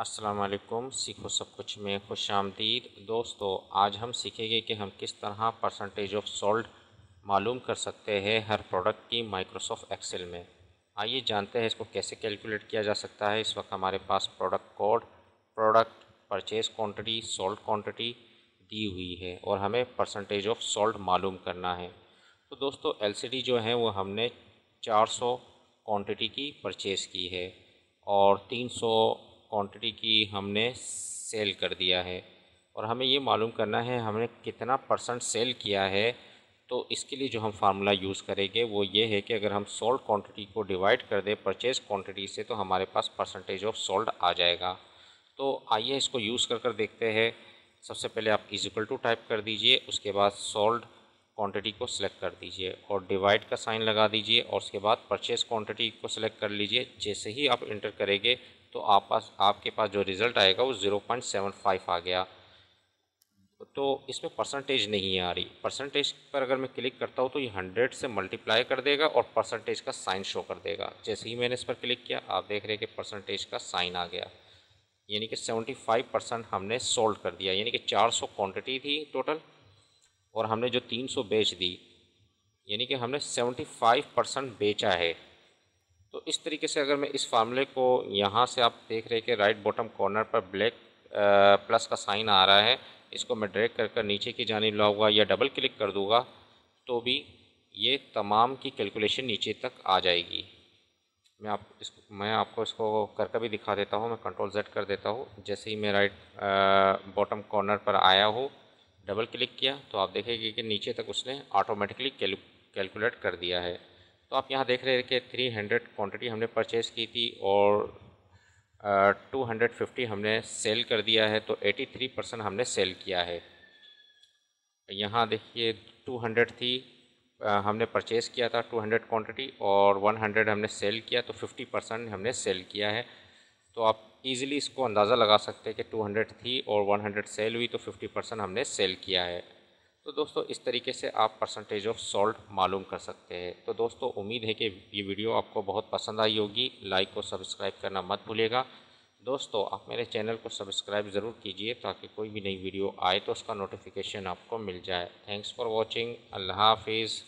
अस्सलाम वालेकुम। सीखो सब कुछ में खुश आमदीद। दोस्तों, आज हम सीखेंगे कि हम किस तरह परसेंटेज ऑफ सोल्ड मालूम कर सकते हैं हर प्रोडक्ट की माइक्रोसॉफ्ट एक्सेल में। आइए जानते हैं इसको कैसे कैलकुलेट किया जा सकता है। इस वक्त हमारे पास product code, product, purchase quantity, sold quantity दी हुई है और हमें परसेंटेज ऑफ सोल्ड मालूम करना है। तो दोस्तों, एलसीडी जो है वो हमने 400 क्वांटिटी की परचेज़ की है और 300 क्वांटिटी की हमने सेल कर दिया है और हमें ये मालूम करना है हमने कितना परसेंट सेल किया है। तो इसके लिए जो हम फार्मूला यूज़ करेंगे वो ये है कि अगर हम सोल्ड क्वांटिटी को डिवाइड कर दें परचेज क्वांटिटी से तो हमारे पास परसेंटेज ऑफ सोल्ड आ जाएगा। तो आइए इसको यूज़ कर देखते हैं। सबसे पहले आप इज इक्वल टू टाइप कर दीजिए, उसके बाद सोल्ड क्वांटिटी को सिलेक्ट कर दीजिए और डिवाइड का साइन लगा दीजिए और उसके बाद परचेज क्वांटिटी को सिलेक्ट कर लीजिए। जैसे ही आप इंटर करेंगे तो आपके पास जो रिज़ल्ट आएगा वो 0.75 आ गया। तो इसमें परसेंटेज नहीं आ रही। परसेंटेज पर अगर मैं क्लिक करता हूँ तो ये 100 से मल्टीप्लाई कर देगा और परसेंटेज का साइन शो कर देगा। जैसे ही मैंने इस पर क्लिक किया आप देख रहे हैं कि परसेंटेज का साइन आ गया, यानी कि 75% हमने सोल्ड कर दिया। यानी कि 400 क्वांटिटी थी टोटल और हमने जो 300 बेच दी, यानी कि हमने 75% बेचा है। तो इस तरीके से अगर मैं इस फार्मूले को यहाँ से आप देख रहे हैं कि राइट बॉटम कॉर्नर पर ब्लैक प्लस का साइन आ रहा है, इसको मैं ड्रैग कर नीचे की जानिब लाऊंगा या डबल क्लिक कर दूंगा तो भी ये तमाम की कैलकुलेशन नीचे तक आ जाएगी। मैं आपको इसको करके भी दिखा देता हूँ। मैं कंट्रोल Z कर देता हूँ। जैसे ही मैं राइट बॉटम कॉर्नर पर आया हूँ, डबल क्लिक किया तो आप देखेंगे कि नीचे तक उसने ऑटोमेटिकली कैलकुलेट कर दिया है। तो आप यहाँ देख रहे हैं कि 300 क्वांटिटी हमने परचेज़ की थी और 250 हमने सेल कर दिया है, तो 83% हमने सेल किया है। यहाँ देखिए 200 थी, हमने परचेज़ किया था 200 क्वांटिटी और 100 हमने सेल किया, तो 50% हमने सेल किया है। तो आप इजीली इसको अंदाज़ा लगा सकते हैं कि 200 थी और 100 सेल हुई तो 50% हमने सेल किया है। तो दोस्तों, इस तरीके से आप परसेंटेज ऑफ सोल्ड मालूम कर सकते हैं। तो दोस्तों, उम्मीद है कि ये वीडियो आपको बहुत पसंद आई होगी। लाइक और सब्सक्राइब करना मत भूलिएगा। दोस्तों, आप मेरे चैनल को सब्सक्राइब ज़रूर कीजिए ताकि कोई भी नई वीडियो आए तो उसका नोटिफिकेशन आपको मिल जाए। Thanks for watching. अल्लाह हाफिज़।